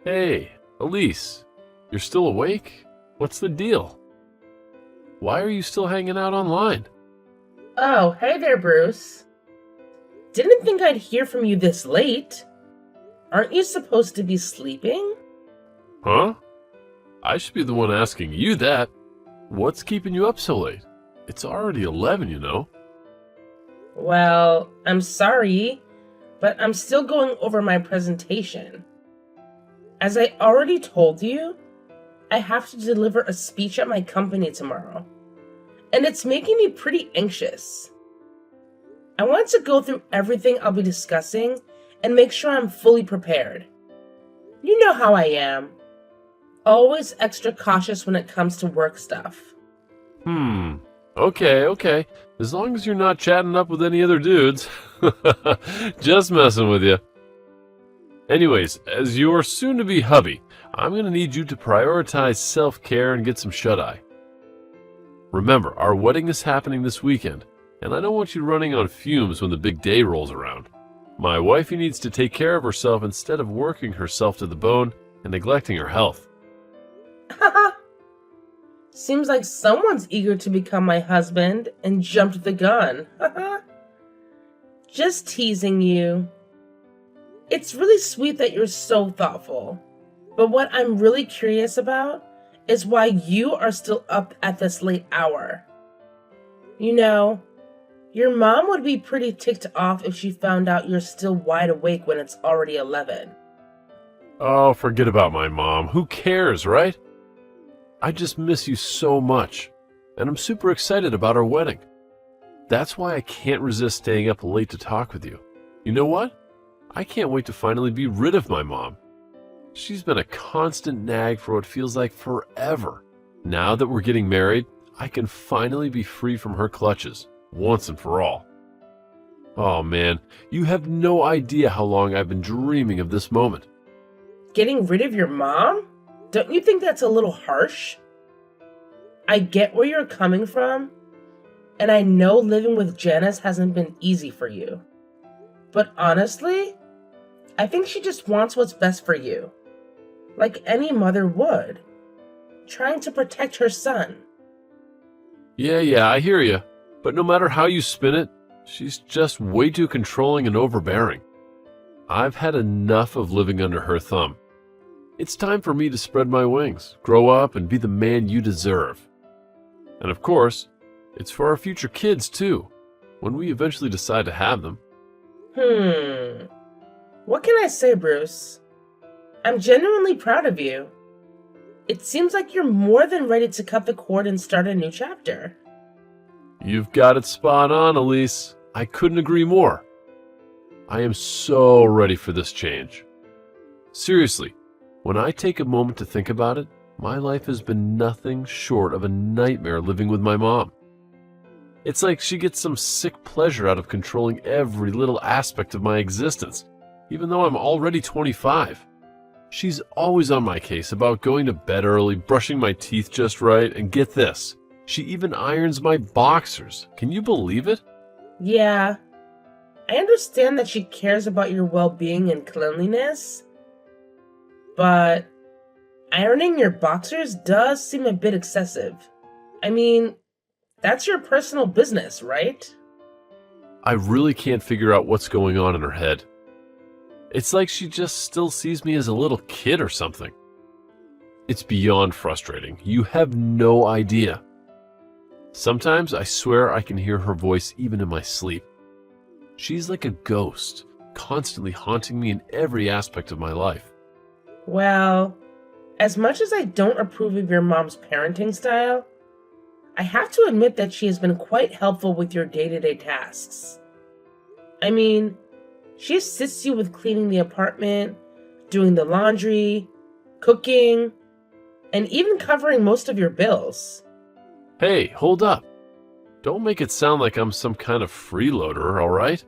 Hey, Elise, you're still awake? What's the deal? Why are you still hanging out online? Oh, hey there, Bruce. Didn't think I'd hear from you this late. Aren't you supposed to be sleeping? Huh? I should be the one asking you that. What's keeping you up so late? It's already 11, you know. Well, I'm sorry, but I'm still going over my presentation. As I already told you, I have to deliver a speech at my company tomorrow, and it's making me pretty anxious. I want to go through everything I'll be discussing and make sure I'm fully prepared. You know how I am. Always extra cautious when it comes to work stuff. Okay. As long as you're not chatting up with any other dudes. Just messing with you. Anyways, as your soon-to-be hubby, I'm going to need you to prioritize self-care and get some shut-eye. Remember, our wedding is happening this weekend, and I don't want you running on fumes when the big day rolls around. My wifey needs to take care of herself instead of working herself to the bone and neglecting her health. Haha. Seems like someone's eager to become my husband and jumped the gun. Haha. Just teasing you. It's really sweet that you're so thoughtful. But what I'm really curious about is why you are still up at this late hour. You know, your mom would be pretty ticked off if she found out you're still wide awake when it's already 11. Oh, forget about my mom. Who cares, right? I just miss you so much, and I'm super excited about our wedding. That's why I can't resist staying up late to talk with you. You know what? I can't wait to finally be rid of my mom. She's been a constant nag for what feels like forever. Now that we're getting married, I can finally be free from her clutches, once and for all. Oh man, you have no idea how long I've been dreaming of this moment. Getting rid of your mom? Don't you think that's a little harsh? I get where you're coming from, and I know living with Janice hasn't been easy for you. But honestly, I think she just wants what's best for you. Like any mother would. Trying to protect her son. Yeah, I hear you. But no matter how you spin it, she's just way too controlling and overbearing. I've had enough of living under her thumb. It's time for me to spread my wings, grow up, and be the man you deserve. And of course, it's for our future kids too, when we eventually decide to have them. What can I say, Bruce? I'm genuinely proud of you. It seems like you're more than ready to cut the cord and start a new chapter. You've got it spot on, Elise. I couldn't agree more. I am so ready for this change. Seriously, when I take a moment to think about it, my life has been nothing short of a nightmare living with my mom. It's like she gets some sick pleasure out of controlling every little aspect of my existence, even though I'm already 25. She's always on my case about going to bed early, brushing my teeth just right, and get this, she even irons my boxers. Can you believe it? Yeah, I understand that she cares about your well-being and cleanliness, but ironing your boxers does seem a bit excessive. I mean, that's your personal business, right? I really can't figure out what's going on in her head. It's like she just still sees me as a little kid or something. It's beyond frustrating. You have no idea. Sometimes I swear I can hear her voice even in my sleep. She's like a ghost, constantly haunting me in every aspect of my life. Well, as much as I don't approve of your mom's parenting style, I have to admit that she has been quite helpful with your day-to-day tasks. I mean, she assists you with cleaning the apartment, doing the laundry, cooking, and even covering most of your bills. Hey, hold up. Don't make it sound like I'm some kind of freeloader, all right?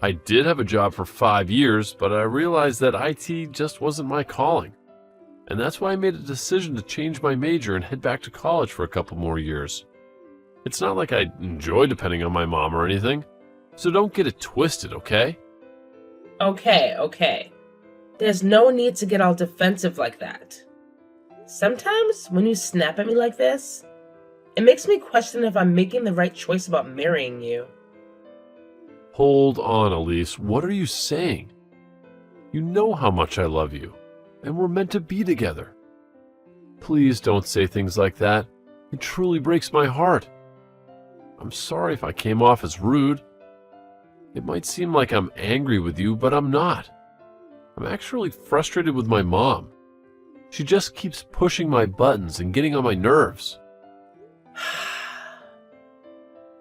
I did have a job for 5 years, but I realized that IT just wasn't my calling. And that's why I made a decision to change my major and head back to college for a couple more years. It's not like I enjoy depending on my mom or anything, so don't get it twisted, okay? Okay. There's no need to get all defensive like that. Sometimes, when you snap at me like this, it makes me question if I'm making the right choice about marrying you. Hold on, Elise. What are you saying? You know how much I love you, and we're meant to be together. Please don't say things like that. It truly breaks my heart. I'm sorry if I came off as rude. It might seem like I'm angry with you, but I'm not. I'm actually frustrated with my mom. She just keeps pushing my buttons and getting on my nerves.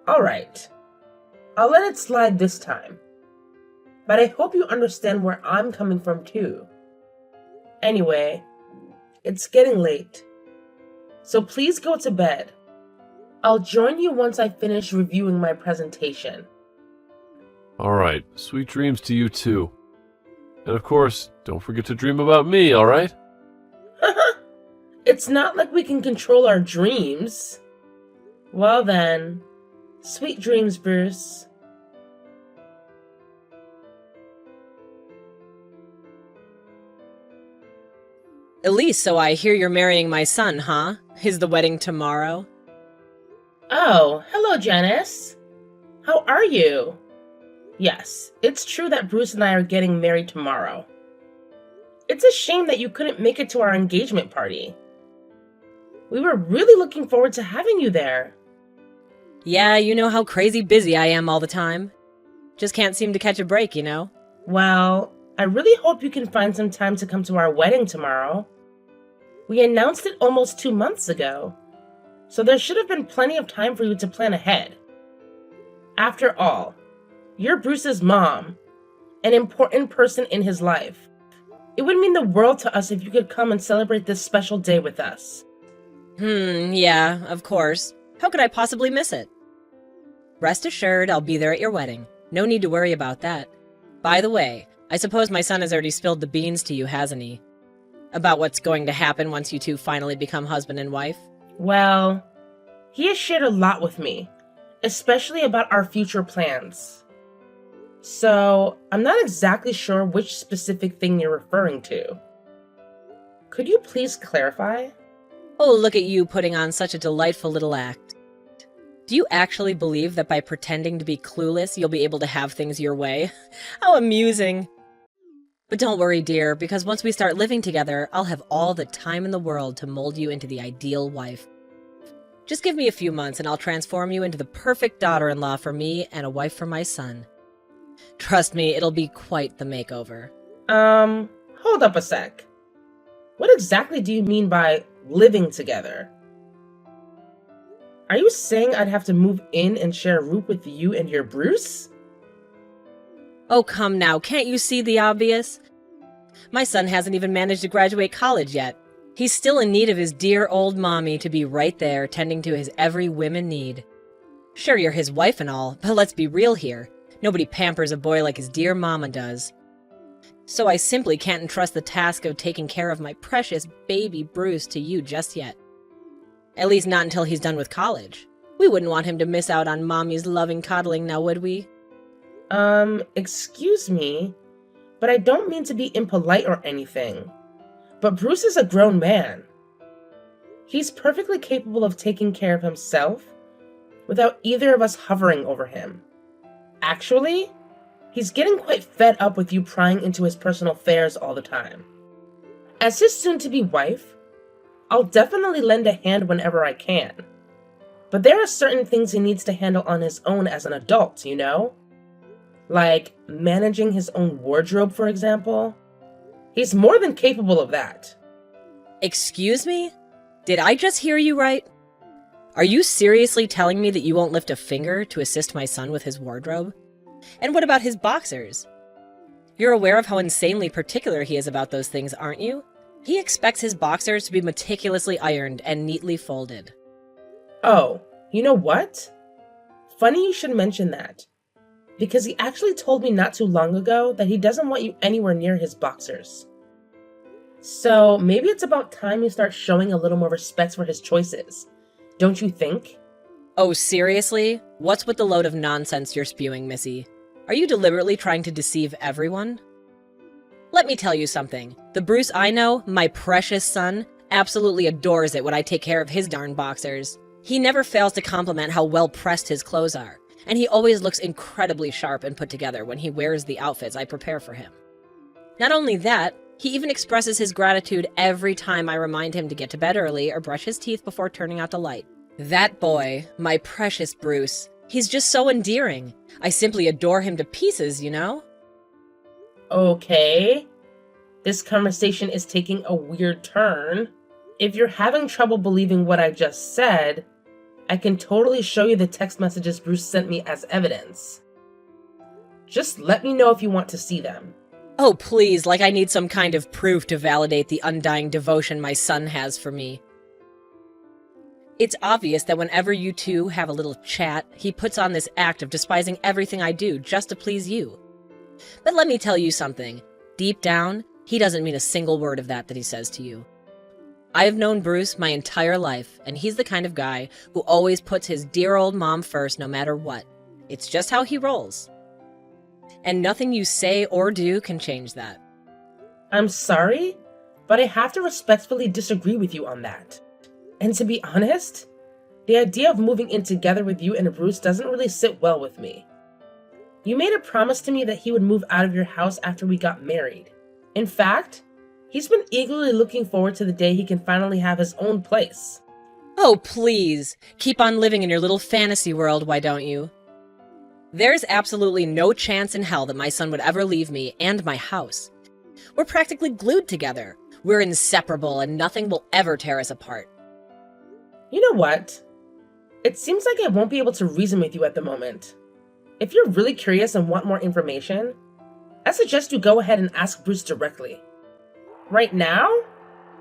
All right. I'll let it slide this time. But I hope you understand where I'm coming from too. Anyway, it's getting late. So please go to bed. I'll join you once I finish reviewing my presentation. All right, sweet dreams to you too. And of course, don't forget to dream about me, all right? It's not like we can control our dreams. Well then, sweet dreams, Bruce. Elise, so I hear you're marrying my son, huh? Is the wedding tomorrow? Oh, hello, Janice. How are you? Yes, it's true that Bruce and I are getting married tomorrow. It's a shame that you couldn't make it to our engagement party. We were really looking forward to having you there. Yeah, you know how crazy busy I am all the time. Just can't seem to catch a break, you know? Well, I really hope you can find some time to come to our wedding tomorrow. We announced it almost 2 months ago, so there should have been plenty of time for you to plan ahead. After all, you're Bruce's mom, an important person in his life. It would mean the world to us if you could come and celebrate this special day with us. Yeah, of course. How could I possibly miss it? Rest assured, I'll be there at your wedding. No need to worry about that. By the way, I suppose my son has already spilled the beans to you, hasn't he? About what's going to happen once you two finally become husband and wife? Well, he has shared a lot with me, especially about our future plans. So, I'm not exactly sure which specific thing you're referring to. Could you please clarify? Oh, look at you putting on such a delightful little act. Do you actually believe that by pretending to be clueless, you'll be able to have things your way? How amusing. But don't worry, dear, because once we start living together, I'll have all the time in the world to mold you into the ideal wife. Just give me a few months and I'll transform you into the perfect daughter-in-law for me and a wife for my son. Trust me, it'll be quite the makeover. Hold up a sec. What exactly do you mean by living together? Are you saying I'd have to move in and share a room with you and your Bruce? Oh, come now, can't you see the obvious? My son hasn't even managed to graduate college yet. He's still in need of his dear old mommy to be right there, tending to his every whim and need. Sure, you're his wife and all, but let's be real here. Nobody pampers a boy like his dear mama does. So I simply can't entrust the task of taking care of my precious baby Bruce to you just yet. At least not until he's done with college. We wouldn't want him to miss out on mommy's loving coddling, now would we? Excuse me, but I don't mean to be impolite or anything. But Bruce is a grown man. He's perfectly capable of taking care of himself without either of us hovering over him. Actually, he's getting quite fed up with you prying into his personal affairs all the time. As his soon-to-be wife, I'll definitely lend a hand whenever I can. But there are certain things he needs to handle on his own as an adult, you know? Like managing his own wardrobe, for example. He's more than capable of that. Excuse me? Did I just hear you right? Are you seriously telling me that you won't lift a finger to assist my son with his wardrobe? And what about his boxers? You're aware of how insanely particular he is about those things, aren't you? He expects his boxers to be meticulously ironed and neatly folded. Oh, you know what? Funny you should mention that. Because he actually told me not too long ago that he doesn't want you anywhere near his boxers. So maybe it's about time you start showing a little more respect for his choices. Don't you think? Oh, seriously? What's with the load of nonsense you're spewing, Missy? Are you deliberately trying to deceive everyone? Let me tell you something. The Bruce I know, my precious son, absolutely adores it when I take care of his darn boxers. He never fails to compliment how well pressed his clothes are, and he always looks incredibly sharp and put together when he wears the outfits I prepare for him. Not only that, he even expresses his gratitude every time I remind him to get to bed early or brush his teeth before turning out the light. That boy, my precious Bruce, he's just so endearing. I simply adore him to pieces, you know? Okay. This conversation is taking a weird turn. If you're having trouble believing what I just said, I can totally show you the text messages Bruce sent me as evidence. Just let me know if you want to see them. Oh, please, like I need some kind of proof to validate the undying devotion my son has for me. It's obvious that whenever you two have a little chat, he puts on this act of despising everything I do just to please you. But let me tell you something. Deep down, he doesn't mean a single word of that he says to you. I have known Bruce my entire life, and he's the kind of guy who always puts his dear old mom first no matter what. It's just how he rolls. And nothing you say or do can change that. I'm sorry, but I have to respectfully disagree with you on that. And to be honest, the idea of moving in together with you and Bruce doesn't really sit well with me. You made a promise to me that he would move out of your house after we got married. In fact, he's been eagerly looking forward to the day he can finally have his own place. Oh, please, keep on living in your little fantasy world, why don't you? There's absolutely no chance in hell that my son would ever leave me and my house. We're practically glued together. We're inseparable and nothing will ever tear us apart. You know what? It seems like I won't be able to reason with you at the moment. If you're really curious and want more information, I suggest you go ahead and ask Bruce directly. Right now,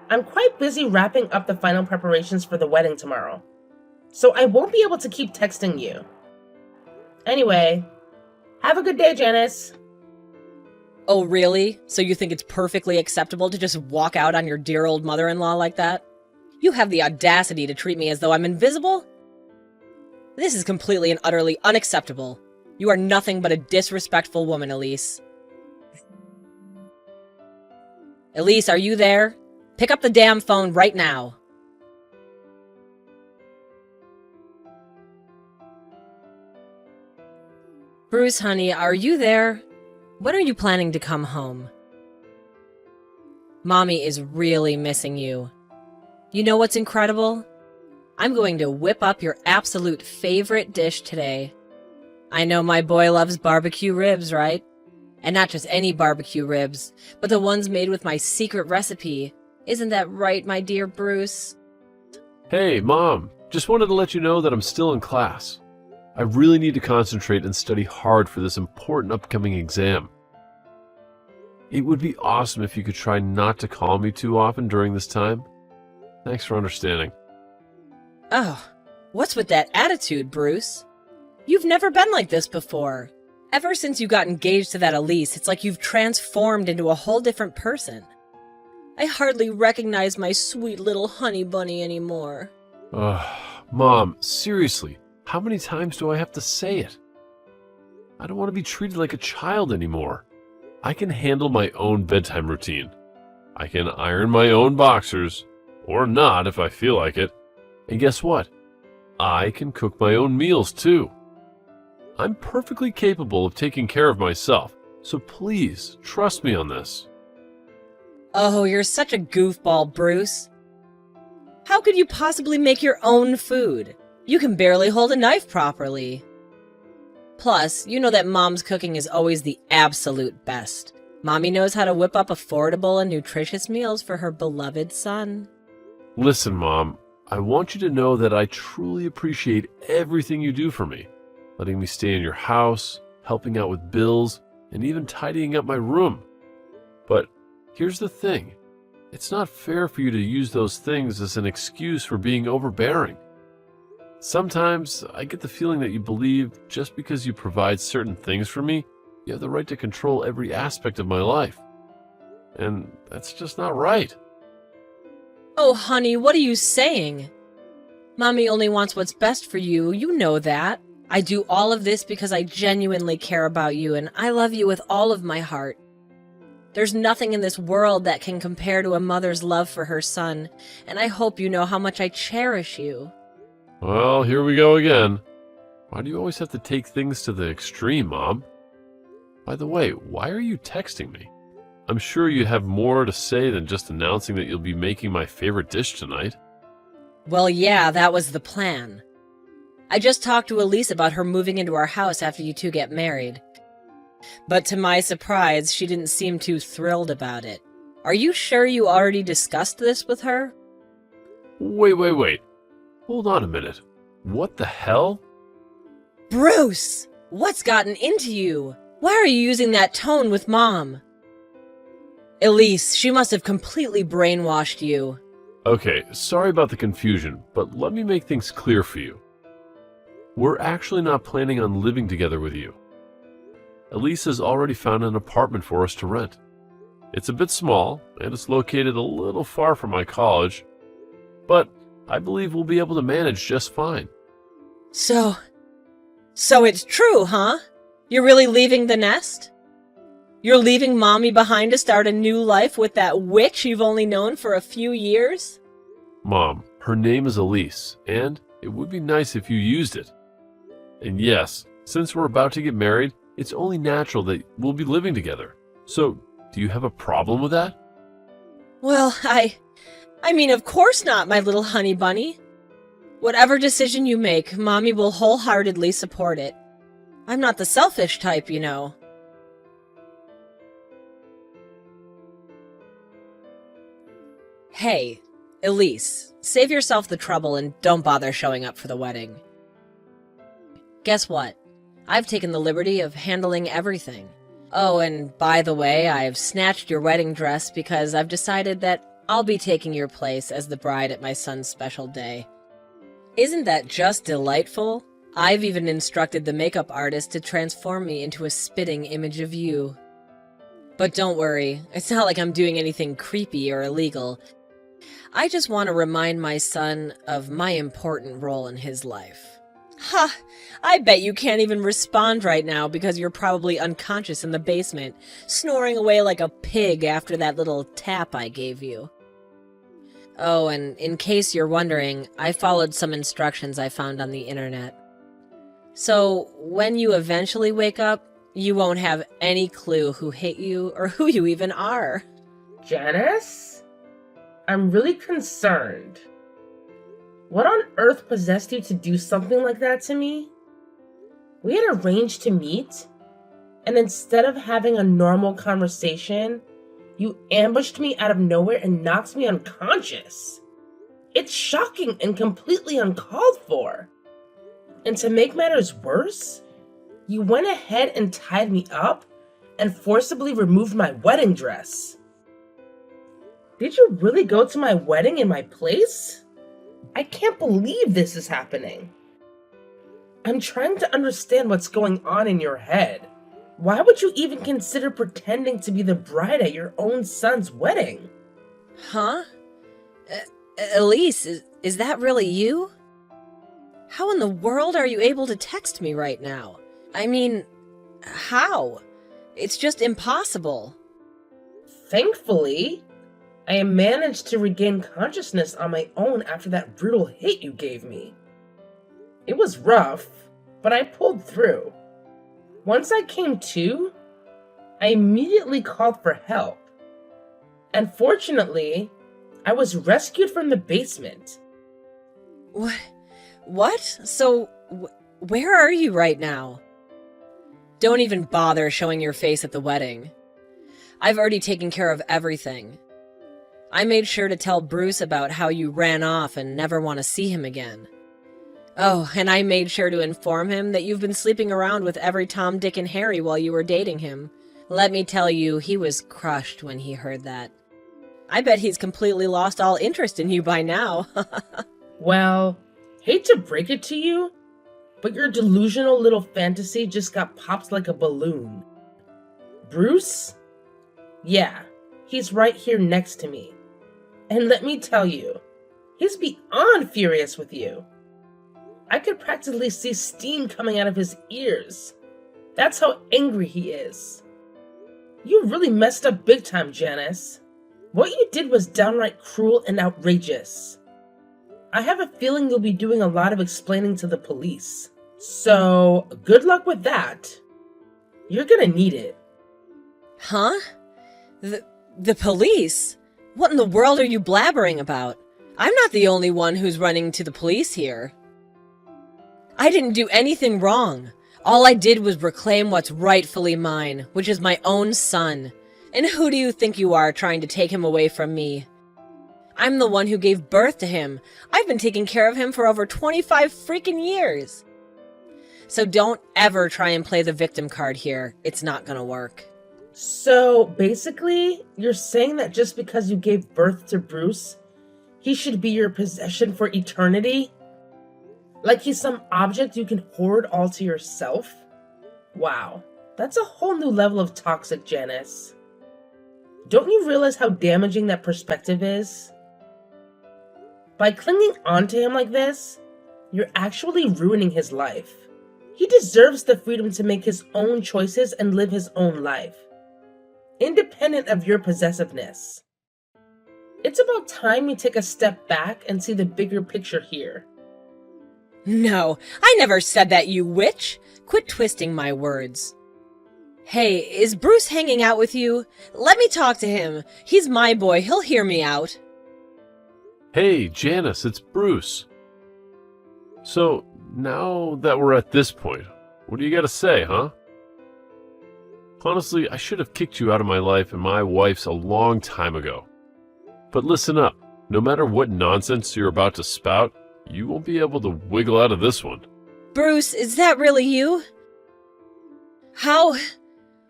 I'm quite busy wrapping up the final preparations for the wedding tomorrow, so I won't be able to keep texting you. Anyway, have a good day, Janice. Oh, really? So you think it's perfectly acceptable to just walk out on your dear old mother-in-law like that? You have the audacity to treat me as though I'm invisible? This is completely and utterly unacceptable. You are nothing but a disrespectful woman, Elise. Elise, are you there? Pick up the damn phone right now. Bruce, honey, are you there? When are you planning to come home? Mommy is really missing you. You know what's incredible? I'm going to whip up your absolute favorite dish today. I know my boy loves barbecue ribs, right? And not just any barbecue ribs, but the ones made with my secret recipe. Isn't that right, my dear Bruce? Hey, Mom. Just wanted to let you know that I'm still in class. I really need to concentrate and study hard for this important upcoming exam. It would be awesome if you could try not to call me too often during this time. Thanks for understanding. Oh, what's with that attitude, Bruce? You've never been like this before. Ever since you got engaged to that Elise, it's like you've transformed into a whole different person. I hardly recognize my sweet little honey bunny anymore. Mom, seriously, how many times do I have to say it? I don't want to be treated like a child anymore. I can handle my own bedtime routine. I can iron my own boxers, or not if I feel like it. And guess what? I can cook my own meals too. I'm perfectly capable of taking care of myself, so please trust me on this. Oh, you're such a goofball, Bruce. How could you possibly make your own food? You can barely hold a knife properly. Plus, you know that Mom's cooking is always the absolute best. Mommy knows how to whip up affordable and nutritious meals for her beloved son. Listen, Mom, I want you to know that I truly appreciate everything you do for me. Letting me stay in your house, helping out with bills, and even tidying up my room. But here's the thing. It's not fair for you to use those things as an excuse for being overbearing. Sometimes I get the feeling that you believe just because you provide certain things for me, you have the right to control every aspect of my life. And that's just not right. Oh, honey, what are you saying? Mommy only wants what's best for you. You know that. I do all of this because I genuinely care about you and I love you with all of my heart. There's nothing in this world that can compare to a mother's love for her son, and I hope you know how much I cherish you. Well, here we go again. Why do you always have to take things to the extreme, Mom? By the way, why are you texting me? I'm sure you have more to say than just announcing that you'll be making my favorite dish tonight. Well, yeah, that was the plan. I just talked to Elise about her moving into our house after you two get married. But to my surprise, she didn't seem too thrilled about it. Are you sure you already discussed this with her? Wait. Hold on a minute. What the hell? Bruce! What's gotten into you? Why are you using that tone with Mom? Elise, she must have completely brainwashed you. Okay, sorry about the confusion, but let me make things clear for you. We're actually not planning on living together with you. Elise has already found an apartment for us to rent. It's a bit small, and it's located a little far from my college, but I believe we'll be able to manage just fine. So it's true, huh? You're really leaving the nest? You're leaving Mommy behind to start a new life with that witch you've only known for a few years? Mom, her name is Elise, and it would be nice if you used it. And yes, since we're about to get married, it's only natural that we'll be living together. So, do you have a problem with that? Well, I mean, of course not, my little honey bunny. Whatever decision you make, Mommy will wholeheartedly support it. I'm not the selfish type, you know. Hey, Elise, save yourself the trouble and don't bother showing up for the wedding. Guess what? I've taken the liberty of handling everything. Oh, and by the way, I've snatched your wedding dress because I've decided that I'll be taking your place as the bride at my son's special day. Isn't that just delightful? I've even instructed the makeup artist to transform me into a spitting image of you. But don't worry, it's not like I'm doing anything creepy or illegal. I just want to remind my son of my important role in his life. Ha! I bet you can't even respond right now because you're probably unconscious in the basement, snoring away like a pig after that little tap I gave you. Oh, and in case you're wondering, I followed some instructions I found on the internet. So, when you eventually wake up, you won't have any clue who hit you or who you even are. Janice? I'm really concerned. What on earth possessed you to do something like that to me? We had arranged to meet, and instead of having a normal conversation, you ambushed me out of nowhere and knocked me unconscious. It's shocking and completely uncalled for. And to make matters worse, you went ahead and tied me up and forcibly removed my wedding dress. Did you really go to my wedding in my place? I can't believe this is happening. I'm trying to understand what's going on in your head. Why would you even consider pretending to be the bride at your own son's wedding? Huh? Elise, is that really you? How in the world are you able to text me right now? I mean, how? It's just impossible. Thankfully, I managed to regain consciousness on my own after that brutal hit you gave me. It was rough, but I pulled through. Once I came to, I immediately called for help. And fortunately, I was rescued from the basement. What? So, where are you right now? Don't even bother showing your face at the wedding. I've already taken care of everything. I made sure to tell Bruce about how you ran off and never want to see him again. Oh, and I made sure to inform him that you've been sleeping around with every Tom, Dick, and Harry while you were dating him. Let me tell you, he was crushed when he heard that. I bet he's completely lost all interest in you by now. Well, hate to break it to you, but your delusional little fantasy just got popped like a balloon. Bruce? Yeah, he's right here next to me. And let me tell you, he's beyond furious with you. I could practically see steam coming out of his ears. That's how angry he is. You really messed up big time, Janice. What you did was downright cruel and outrageous. I have a feeling you'll be doing a lot of explaining to the police. So, good luck with that. You're gonna need it. Huh? The police? What in the world are you blabbering about? I'm not the only one who's running to the police here. I didn't do anything wrong. All I did was reclaim what's rightfully mine, which is my own son. And who do you think you are trying to take him away from me? I'm the one who gave birth to him. I've been taking care of him for over 25 freaking years. So don't ever try and play the victim card here. It's not gonna work. So, basically, you're saying that just because you gave birth to Bruce, he should be your possession for eternity? Like he's some object you can hoard all to yourself? Wow, that's a whole new level of toxic, Janice. Don't you realize how damaging that perspective is? By clinging onto him like this, you're actually ruining his life. He deserves the freedom to make his own choices and live his own life, independent of your possessiveness. It's about time you take a step back and see the bigger picture here. No, I never said that, you witch. Quit twisting my words. Hey, is Bruce hanging out with you? Let me talk to him. He's my boy. He'll hear me out. Hey, Janice, it's Bruce. So, now that we're at this point, what do you got to say, huh? Honestly, I should have kicked you out of my life and my wife's a long time ago. But listen up, no matter what nonsense you're about to spout, you won't be able to wiggle out of this one. Bruce, is that really you? How?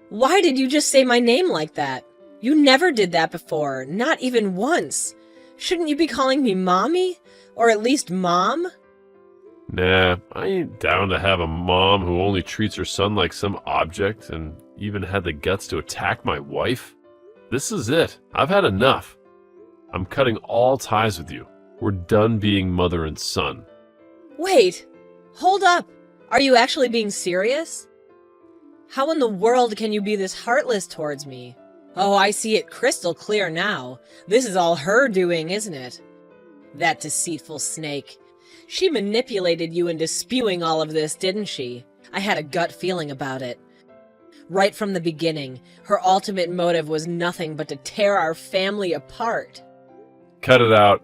Why did you just say my name like that? You never did that before, not even once. Shouldn't you be calling me Mommy? Or at least Mom? Nah, I ain't down to have a mom who only treats her son like some object and even had the guts to attack my wife. This is it. I've had enough. I'm cutting all ties with you. We're done being mother and son. Wait, hold up. Are you actually being serious? How in the world can you be this heartless towards me? Oh, I see it crystal clear now. This is all her doing, isn't it? That deceitful snake. She manipulated you into spewing all of this, didn't she? I had a gut feeling about it. Right from the beginning, her ultimate motive was nothing but to tear our family apart. Cut it out.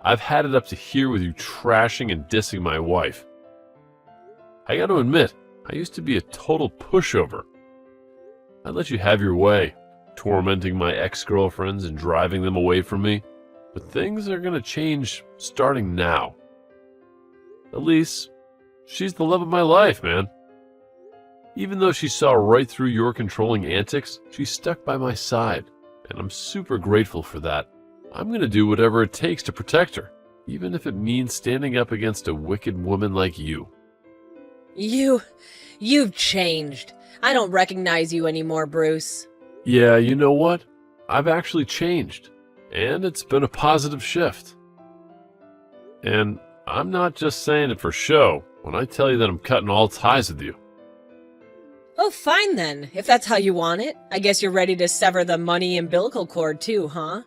I've had it up to here with you trashing and dissing my wife. I got to admit, I used to be a total pushover. I'd let you have your way, tormenting my ex-girlfriends and driving them away from me. But things are going to change starting now. Elise, she's the love of my life, man. Even though she saw right through your controlling antics, she stuck by my side, and I'm super grateful for that. I'm going to do whatever it takes to protect her, even if it means standing up against a wicked woman like you. You've changed. I don't recognize you anymore, Bruce. Yeah, you know what? I've actually changed, and it's been a positive shift. And I'm not just saying it for show when I tell you that I'm cutting all ties with you. Oh, fine then, if that's how you want it. I guess you're ready to sever the money umbilical cord too, huh?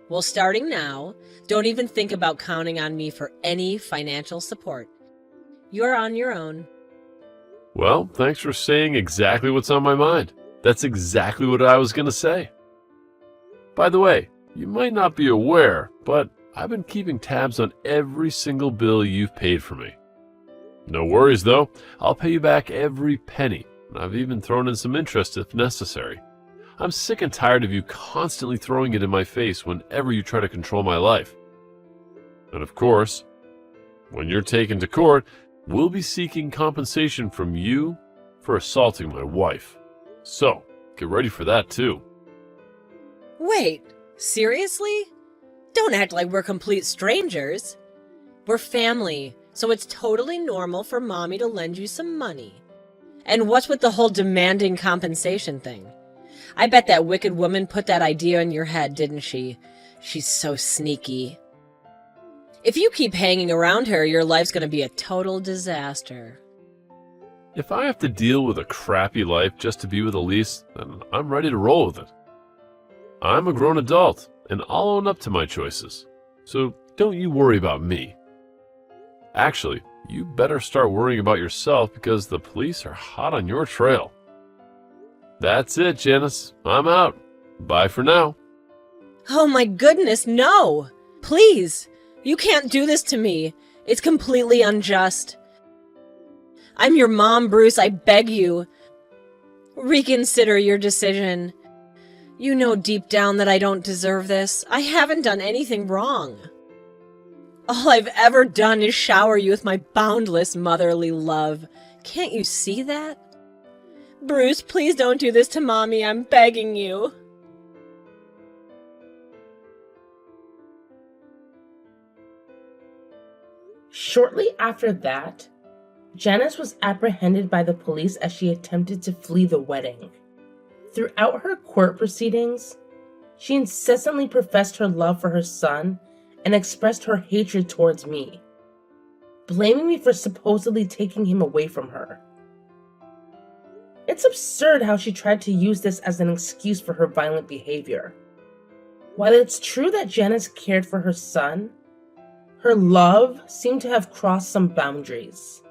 Well, starting now, don't even think about counting on me for any financial support. You're on your own. Well, thanks for saying exactly what's on my mind. That's exactly what I was going to say. By the way, you might not be aware, but I've been keeping tabs on every single bill you've paid for me. No worries, though. I'll pay you back every penny, and I've even thrown in some interest if necessary. I'm sick and tired of you constantly throwing it in my face whenever you try to control my life. And of course, when you're taken to court, we'll be seeking compensation from you for assaulting my wife. So, get ready for that too. Wait, seriously? Don't act like we're complete strangers. We're family, so it's totally normal for Mommy to lend you some money. And what's with the whole demanding compensation thing? I bet that wicked woman put that idea in your head, didn't she? She's so sneaky. If you keep hanging around her, your life's gonna be a total disaster. If I have to deal with a crappy life just to be with Elise, then I'm ready to roll with it. I'm a grown adult, and I'll own up to my choices. So don't you worry about me. Actually, you better start worrying about yourself because the police are hot on your trail. That's it, Janice. I'm out. Bye for now. Oh my goodness, no! Please! You can't do this to me. It's completely unjust. I'm your mom, Bruce. I beg you. Reconsider your decision. You know deep down that I don't deserve this. I haven't done anything wrong. All I've ever done is shower you with my boundless motherly love. Can't you see that? Bruce, please don't do this to Mommy. I'm begging you. Shortly after that, Janice was apprehended by the police as she attempted to flee the wedding. Throughout her court proceedings, she incessantly professed her love for her son and expressed her hatred towards me, blaming me for supposedly taking him away from her. It's absurd how she tried to use this as an excuse for her violent behavior. While it's true that Janice cared for her son, her love seemed to have crossed some boundaries.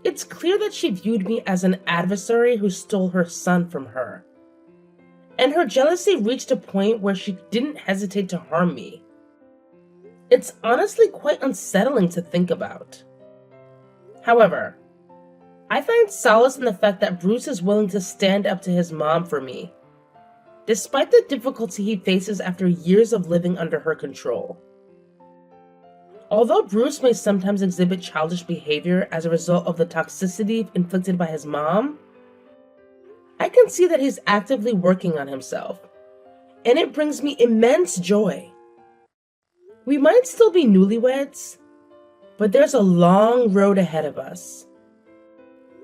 It's clear that she viewed me as an adversary who stole her son from her, and her jealousy reached a point where she didn't hesitate to harm me. It's honestly quite unsettling to think about. However, I find solace in the fact that Bruce is willing to stand up to his mom for me, despite the difficulty he faces after years of living under her control. Although Bruce may sometimes exhibit childish behavior as a result of the toxicity inflicted by his mom, I can see that he's actively working on himself, and it brings me immense joy. We might still be newlyweds, but there's a long road ahead of us.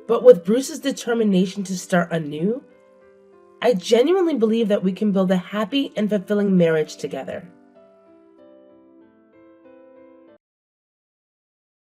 But with Bruce's determination to start anew, I genuinely believe that we can build a happy and fulfilling marriage together.